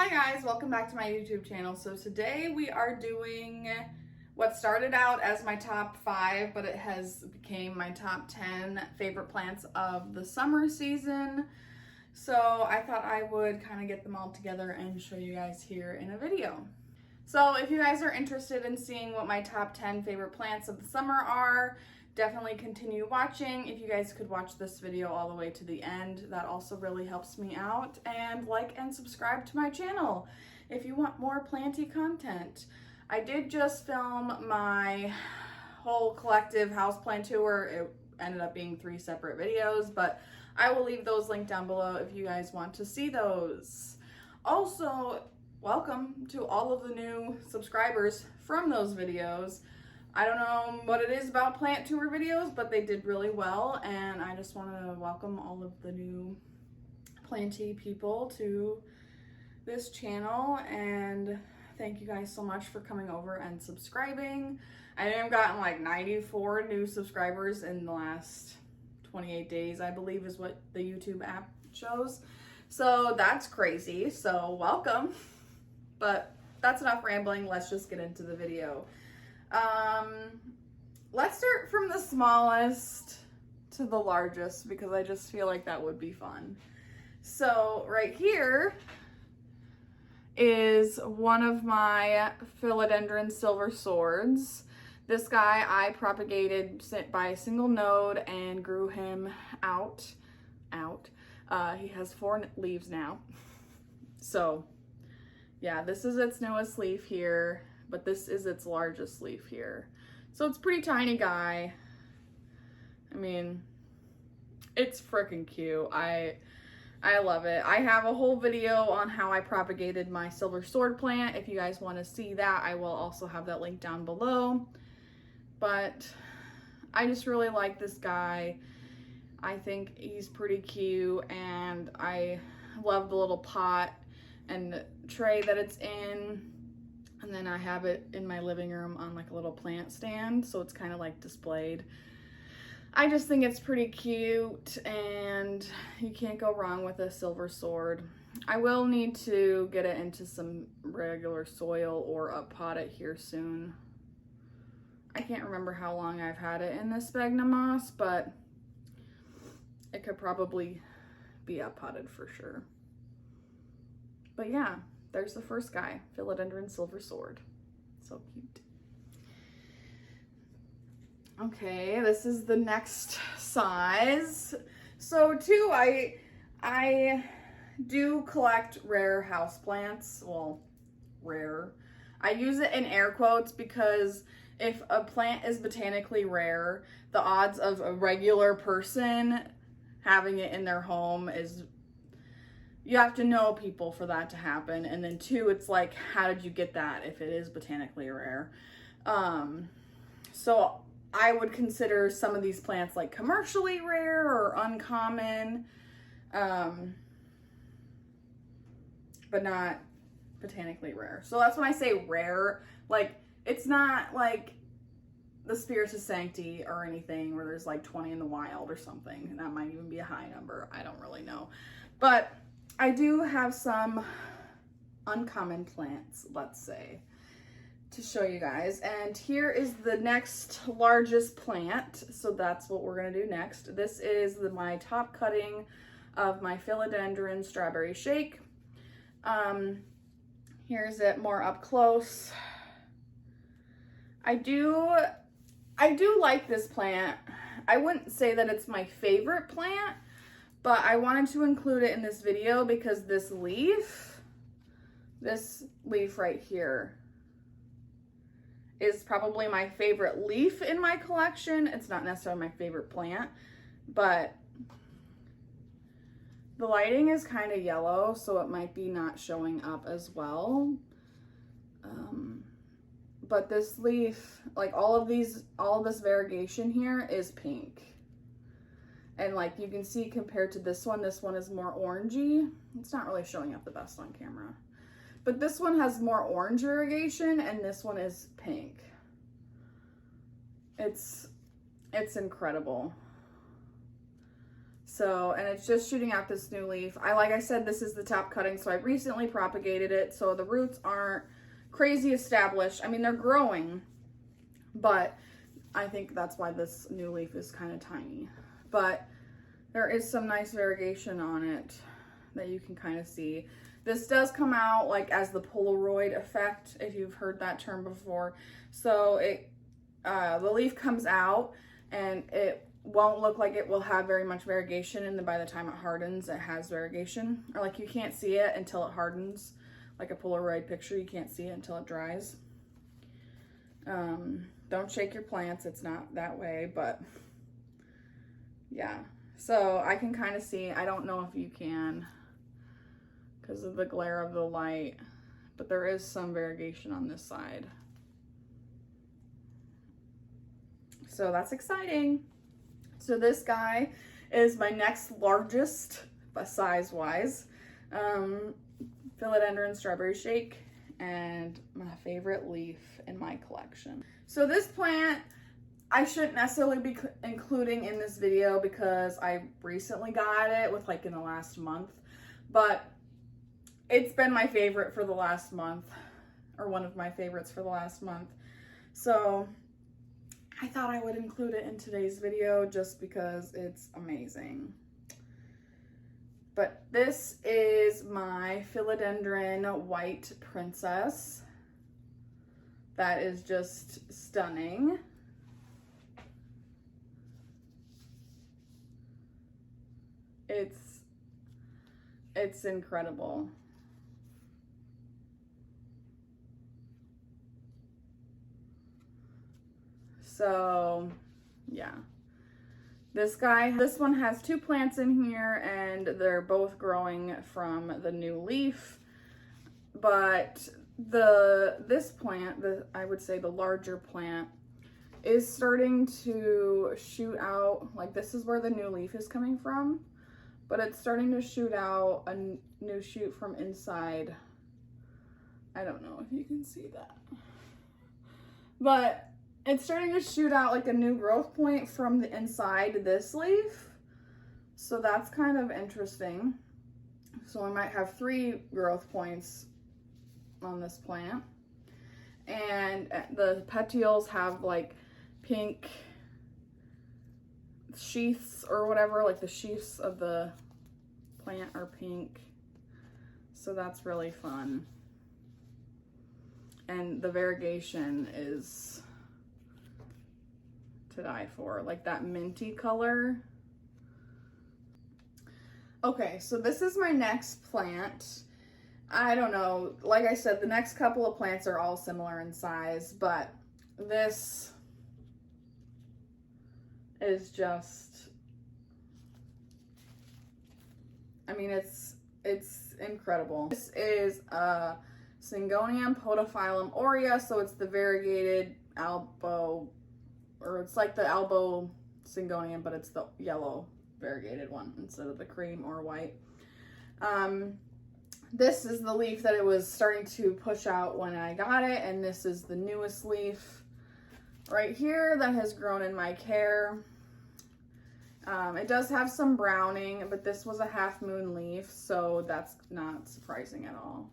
Hi guys, welcome back to my YouTube channel. So today we are doing what started out as my top 5, but it has became my top 10 favorite plants of the summer season. So I thought I would kind of get them all together and show you guys here in a video. So if you guys are interested in seeing what my top 10 favorite plants of the summer are, definitely continue watching. If you guys could watch this video all the way to the end, that also really helps me out. And like and subscribe to my channel if you want more planty content. I did just film my whole collective houseplant tour. It ended up being 3 separate videos, but I will leave those linked down below if you guys want to see those. Also, welcome to all of the new subscribers from those videos. I don't know what it is about plant tour videos, but they did really well, and I just want to welcome all of the new planty people to this channel, and thank you guys so much for coming over and subscribing. I think I've gotten like 94 new subscribers in the last 28 days, I believe is what the YouTube app shows. So that's crazy, so welcome. But that's enough rambling, let's just get into the video. Let's start from the smallest to the largest because I just feel like that would be fun. So right here is one of my Philodendron silver swords. This guy I propagated by a single node and grew him out. He has 4 leaves now. So yeah, this is its newest leaf here, but this is its largest leaf here. So it's a pretty tiny guy. I mean, it's freaking cute. I love it. I have a whole video on how I propagated my silver sword plant. If you guys want to see that, I will also have that link down below. But I just really like this guy. I think he's pretty cute, and I love the little pot and tray that it's in. And then I have it in my living room on like a little plant stand, so it's kind of like displayed. I just think it's pretty cute, and you can't go wrong with a silver sword. I will need to get it into some regular soil or pot it here soon. I can't remember how long I've had it in this sphagnum moss, but it could probably be potted for sure. But yeah, there's the first guy, Philodendron silver sword. So cute. Okay, this is the next size. So too, I do collect rare houseplants. Well, rare. I use it in air quotes because if a plant is botanically rare, the odds of a regular person having it in their home is, you have to know people for that to happen. And then 2, it's like, how did you get that if it is botanically rare? So I would consider some of these plants like commercially rare or uncommon, but not botanically rare. So that's when I say rare, like it's not like the Spiritus Sancti or anything where there's like 20 in the wild or something. That might even be a high number. I don't really know. But I do have some uncommon plants, let's say, to show you guys. And here is the next largest plant. So that's what we're gonna do next. This is my top cutting of my Philodendron strawberry shake. Here's it more up close. I do like this plant. I wouldn't say that it's my favorite plant, but I wanted to include it in this video because this leaf right here is probably my favorite leaf in my collection. It's not necessarily my favorite plant, but the lighting is kind of yellow, so it might be not showing up as well. But this leaf, like all of this variegation here is pink. And like you can see compared to this one is more orangey. It's not really showing up the best on camera. But this one has more orange variegation and this one is pink. It's incredible. So, and it's just shooting out this new leaf. Like I said, this is the top cutting, so I recently propagated it, so the roots aren't crazy established. I mean, they're growing, but I think that's why this new leaf is kind of tiny. But there is some nice variegation on it that you can kind of see. This does come out like as the Polaroid effect, if you've heard that term before. So the leaf comes out and it won't look like it will have very much variegation, and then by the time it hardens, it has variegation. Or like you can't see it until it hardens. Like a Polaroid picture, you can't see it until it dries. Don't shake your plants, it's not that way, but yeah. So I can kind of see, I don't know if you can because of the glare of the light, but there is some variegation on this side. So that's exciting. So this guy is my next largest, size-wise, Philodendron Strawberry Shake, and my favorite leaf in my collection. So this plant, I shouldn't necessarily be including in this video because I recently got it in the last month, but it's been my favorite for the last month, or one of my favorites for the last month. So I thought I would include it in today's video just because it's amazing. But this is my Philodendron White Princess. That is just stunning. It's incredible. So yeah, this one has 2 plants in here, and they're both growing from the new leaf. But this plant, I would say the larger plant, is starting to shoot out. Like, this is where the new leaf is coming from, but it's starting to shoot out a new shoot from inside. I don't know if you can see that, but it's starting to shoot out like a new growth point from the inside this leaf. So that's kind of interesting. So I might have 3 growth points on this plant. And the petioles have like pink sheaths or whatever, like the sheaths of the plant are pink. So that's really fun. And the variegation is to die for, like that minty color. Okay, so this is my next plant. I don't know, like I said, the next couple of plants are all similar in size, but this is just, I mean, it's incredible. This is a Syngonium, Podophylum, Aurea, so it's the variegated elbow, or it's like the elbow Syngonium, but it's the yellow variegated one instead of the cream or white. This is the leaf that it was starting to push out when I got it, and this is the newest leaf right here that has grown in my care. It does have some browning, but this was a half moon leaf, so that's not surprising at all.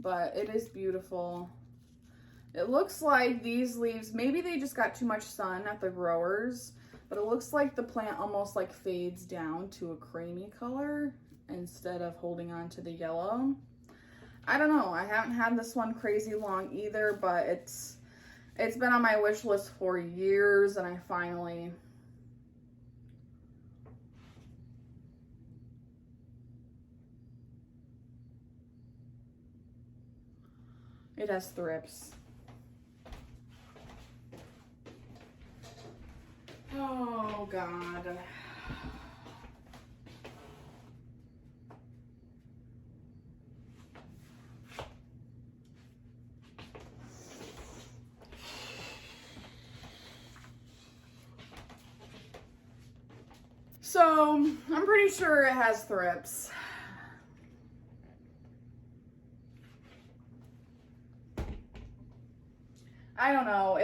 But it is beautiful. It looks like these leaves, maybe they just got too much sun at the growers, but it looks like the plant almost like fades down to a creamy color instead of holding on to the yellow. I don't know. I haven't had this one crazy long either, but it's been on my wish list for years, and I finally it has thrips. Oh God. So I'm pretty sure it has thrips. I don't know.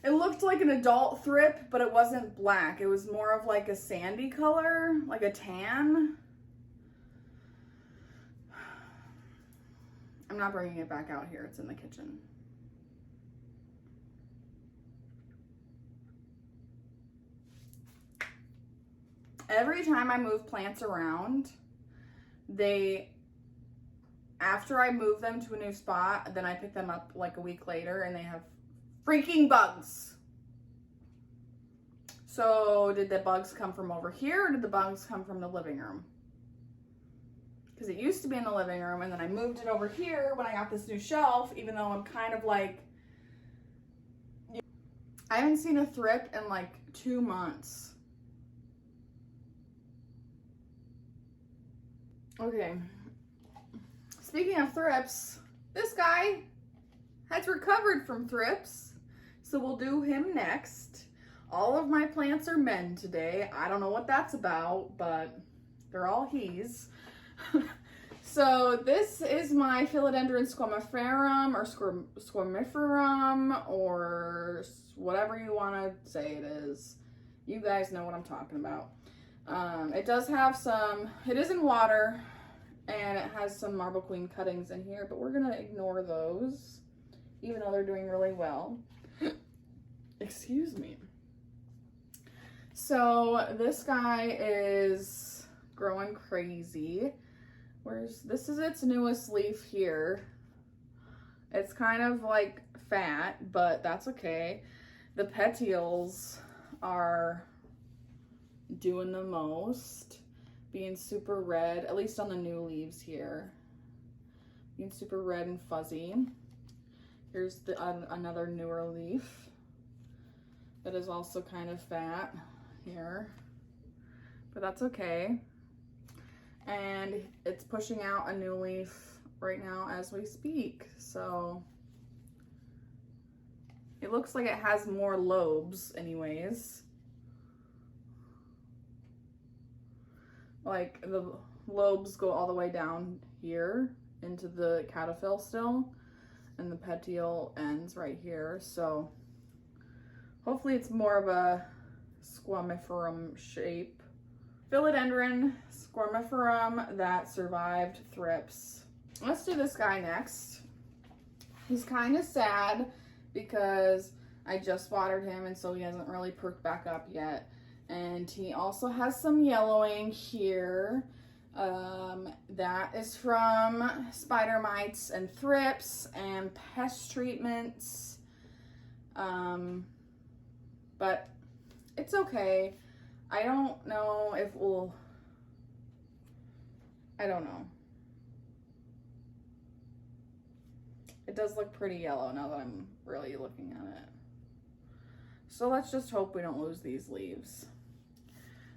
It looked like an adult thrip, but it wasn't black. It was more of like a sandy color, like a tan. I'm not bringing it back out here. It's in the kitchen. Every time I move plants around, after I move them to a new spot, then I pick them up like a week later and they have freaking bugs. So did the bugs come from over here or did the bugs come from the living room? Because it used to be in the living room and then I moved it over here when I got this new shelf, even though I'm kind of like, I haven't seen a thrip in like 2 months. Okay, speaking of thrips, this guy has recovered from thrips, so we'll do him next. All of my plants are men today. I don't know what that's about, but they're all he's. So this is my Philodendron Squamiferum or Squamiferum or whatever you want to say it is. You guys know what I'm talking about. It does have some, it is in water, and it has some Marble Queen cuttings in here, but we're going to ignore those, even though they're doing really well. Excuse me. So this guy is growing crazy. This is its newest leaf here. It's kind of like fat, but that's okay. The petioles are doing the most, being super red, at least on the new leaves here, being super red and fuzzy. Here's another newer leaf that is also kind of fat here, but that's okay. And it's pushing out a new leaf right now as we speak, so it looks like it has more lobes anyways. Like the lobes go all the way down here into the cataphyll still, and the petiole ends right here. So hopefully it's more of a squamiferum shape. Philodendron Squamiferum that survived thrips. Let's do this guy next. He's kind of sad because I just watered him and so he hasn't really perked back up yet. And he also has some yellowing here. That is from spider mites and thrips and pest treatments. But it's okay. I don't know if I don't know. It does look pretty yellow now that I'm really looking at it. So let's just hope we don't lose these leaves.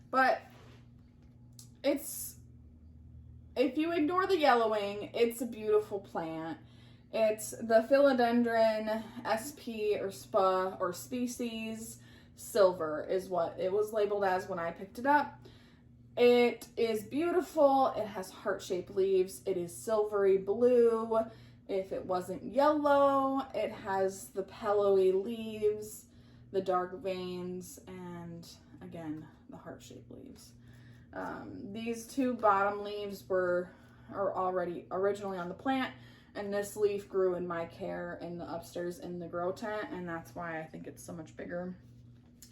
But if you ignore the yellowing, it's a beautiful plant. It's the Philodendron SP or SPA or species silver is what it was labeled as when I picked it up. It is beautiful. It has heart-shaped leaves. It is silvery blue. If it wasn't yellow, it has the pillowy leaves, the dark veins, and again, the heart-shaped leaves. These two bottom leaves are already originally on the plant, and this leaf grew in my care in the upstairs in the grow tent, and that's why I think it's so much bigger.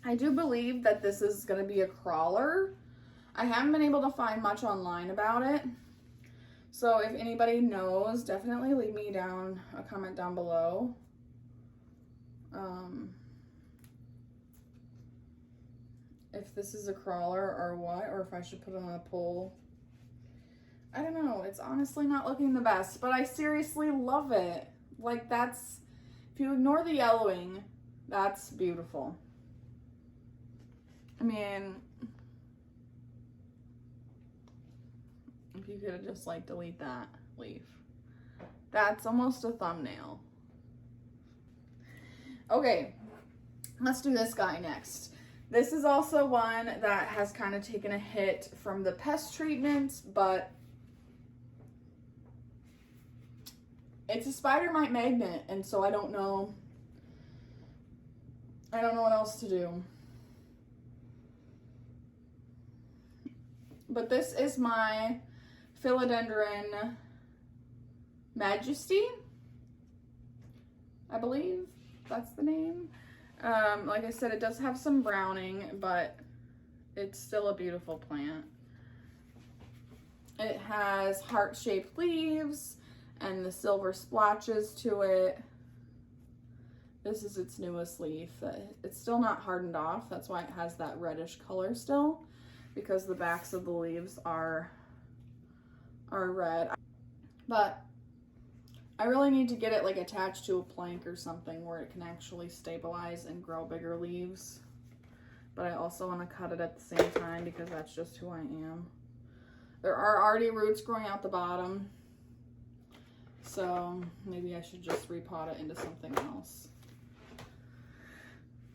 I do believe that this is going to be a crawler. I haven't been able to find much online about it. So if anybody knows, definitely leave me a comment down below. If this is a crawler or what, or if I should put it on a pole. I don't know. It's honestly not looking the best, but I seriously love it. Like if you ignore the yellowing, that's beautiful. I mean, if you could have just like delete that leaf. That's almost a thumbnail. Okay, let's do this guy next. This is also one that has kind of taken a hit from the pest treatments, but it's a spider mite magnet, and so I don't know I don't know what else to do. But this is my Philodendron Majesty, I believe that's the name. Like I said, it does have some browning, but it's still a beautiful plant. It has heart-shaped leaves and the silver splotches to it. This is its newest leaf. It's still not hardened off. That's why it has that reddish color still, because the backs of the leaves are red. But I really need to get it like attached to a plank or something where it can actually stabilize and grow bigger leaves. But I also want to cut it at the same time because that's just who I am. There are already roots growing out the bottom, so maybe I should just repot it into something else.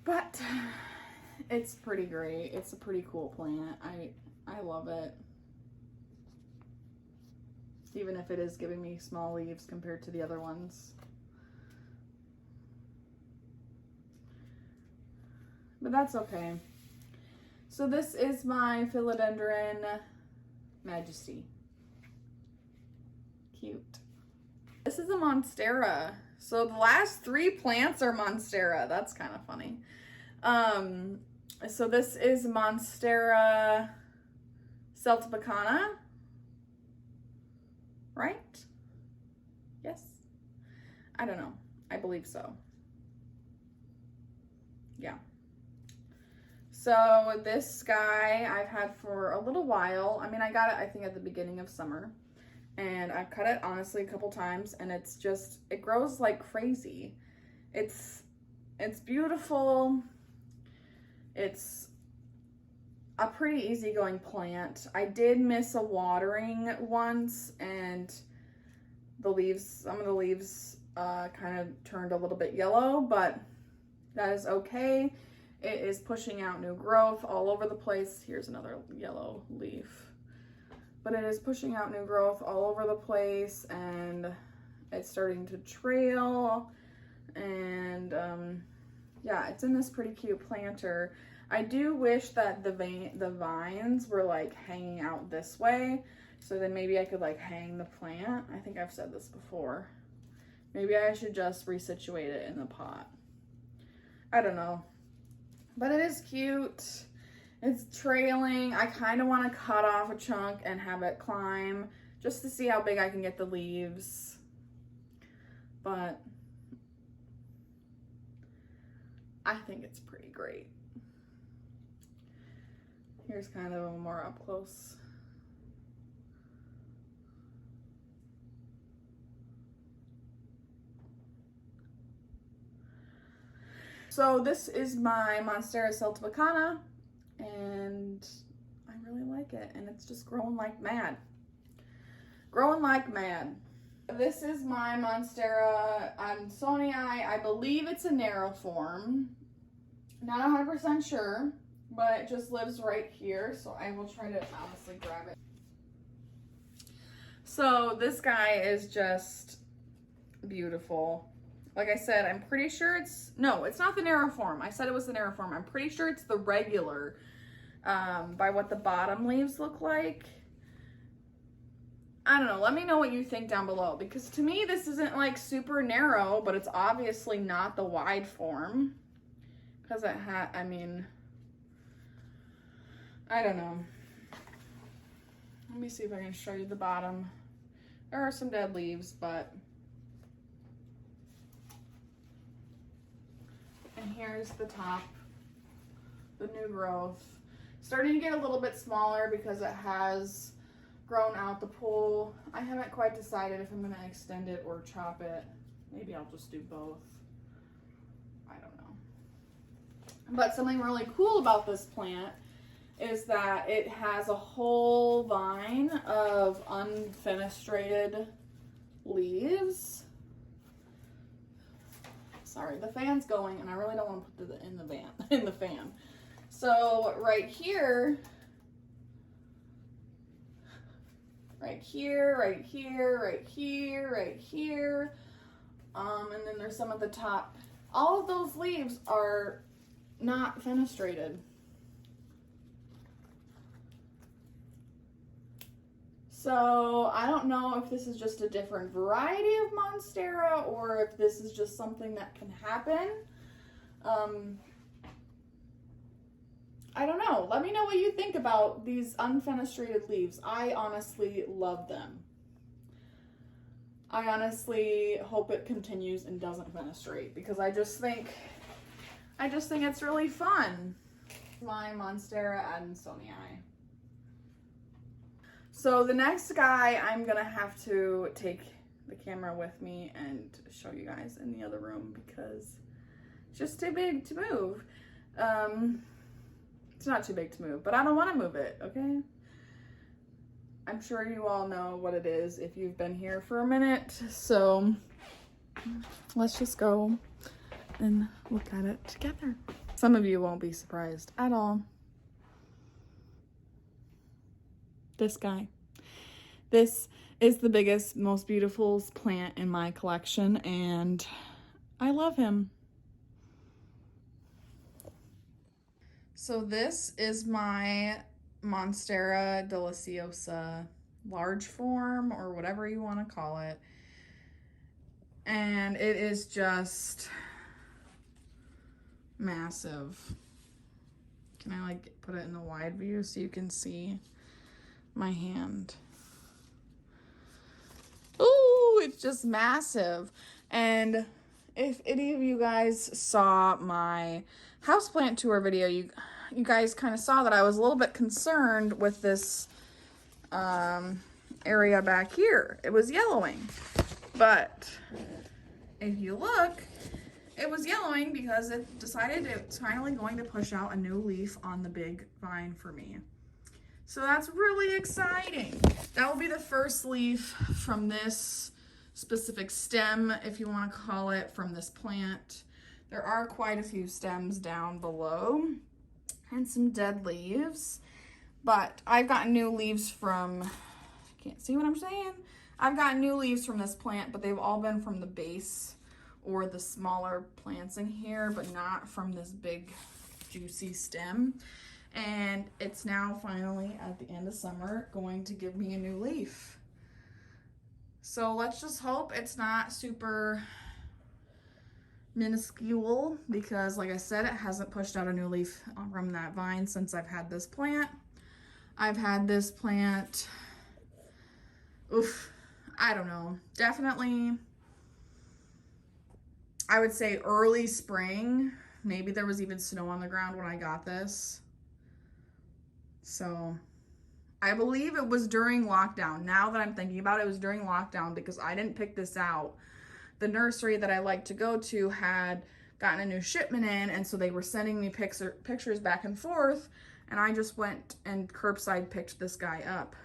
But it's pretty great. It's a pretty cool plant. I love it. Even if it is giving me small leaves compared to the other ones. But that's okay. So this is my Philodendron Majesty. Cute. This is a Monstera. So the last 3 plants are Monstera. That's kind of funny. So this is Monstera celtibacana. Right? Yes? I don't know. I believe so. Yeah. So this guy I've had for a little while. I mean, I got it, I think, at the beginning of summer. And I've cut it, honestly, a couple times. And it's just, it grows like crazy. It's beautiful. It's a pretty easygoing plant. I did miss a watering once, and the leaves, some of the leaves kind of turned a little bit yellow, but that is okay. It is pushing out new growth all over the place. Here's another yellow leaf. But it is pushing out new growth all over the place, and it's starting to trail, and yeah, it's in this pretty cute planter. I do wish that the vines were like hanging out this way, so then maybe I could like hang the plant. I think I've said this before. Maybe I should just resituate it in the pot. I don't know. But it is cute. It's trailing. I kind of want to cut off a chunk and have it climb just to see how big I can get the leaves. But I think it's pretty great. Here's kind of a more up close. So this is my Monstera celtibacana, and I really like it, and it's just growing like mad. Growing like mad. This is my Monstera Ansonii. I believe it's a narrow form. Not 100% sure, but it just lives right here, so I will try to honestly grab it. So this guy is just beautiful. Like I said, I'm pretty sure it's not the narrow form. I said it was the narrow form. I'm pretty sure it's the regular, by what the bottom leaves look like. I don't know. Let me know what you think down below, because to me this isn't like super narrow, but it's obviously not the wide form, because it had, I mean, I don't know. Let me see if I can show you the bottom. There are some dead leaves, but, and here's the top, the new growth. Starting to get a little bit smaller because it has grown out the pole. I haven't quite decided if I'm going to extend it or chop it. Maybe I'll just do both. I don't know. But something really cool about this plant is that it has a whole vine of unfenestrated leaves. Sorry, the fan's going and I really don't want to put it in the fan. So right here, right here, right here, right here, right here, and then there's some at the top. All of those leaves are not fenestrated. So I don't know if this is just a different variety of Monstera or if this is just something that can happen. I don't know. Let me know what you think about these unfenestrated leaves. I honestly love them. I honestly hope it continues and doesn't fenestrate because I just think it's really fun. My Monstera Adansonii. So the next guy, I'm gonna have to take the camera with me and show you guys in the other room because it's just too big to move. It's not too big to move, but I don't want to move it, okay? I'm sure you all know what it is if you've been here for a minute. So let's just go and look at it together. Some of you won't be surprised at all. This guy. This is the biggest, most beautiful plant in my collection, and I love him. So this is my Monstera deliciosa large form, or whatever you want to call it. And it is just massive. Can I like put it in the wide view so you can see my hand? Ooh, it's just massive. And if any of you guys saw my houseplant tour video, you guys kind of saw that I was a little bit concerned with this area back here. It was yellowing. But if you look, it was yellowing because it decided it's finally going to push out a new leaf on the big vine for me. So that's really exciting. That will be the first leaf from this specific stem, if you want to call it, from this plant. There are quite a few stems down below and some dead leaves, but I've gotten new leaves from, can't see what I'm saying? I've gotten new leaves from this plant, but they've all been from the base or the smaller plants in here, but not from this big juicy stem. And it's now finally at the end of summer going to give me a new leaf. So let's just hope it's not super minuscule because, like I said, it hasn't pushed out a new leaf from that vine since I've had this plant. I've had this plant, I don't know, definitely, I would say early spring. Maybe there was even snow on the ground when I got this. So I believe it was during lockdown. Now that I'm thinking about it, it was during lockdown because I didn't pick this out. The nursery that I like to go to had gotten a new shipment in, and so they were sending me pictures back and forth, and I just went and curbside picked this guy up.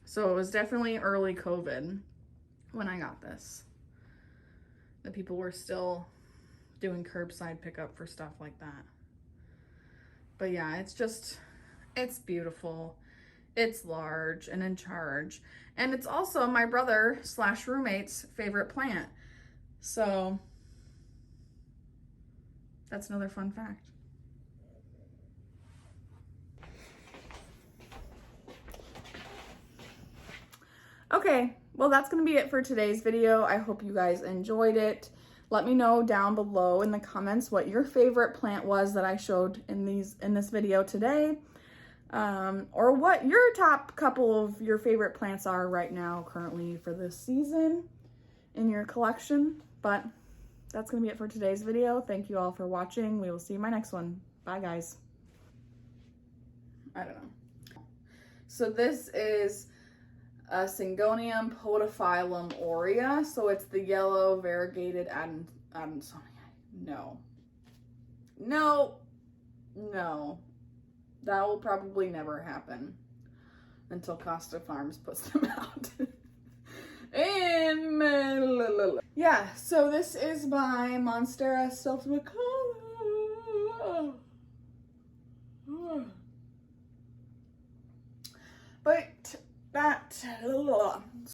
So it was definitely early COVID when I got this. The people were still doing curbside pickup for stuff like that. But yeah, it's beautiful. It's large and in charge. And it's also my brother / roommate's favorite plant. So that's another fun fact. Okay, well that's gonna be it for today's video. I hope you guys enjoyed it. Let me know down below in the comments what your favorite plant was that I showed in this video today. Or what your top couple of your favorite plants are right now currently for this season in your collection. But that's gonna be it for today's video. Thank you all for watching. We will see you in my next one. Bye guys. I don't know. So this is a Syngonium Podophylum Aurea. So it's the yellow variegated Adansonii. No. That will probably never happen until Costa Farms puts them out. And yeah, so this is my Monstera celtibacana. But that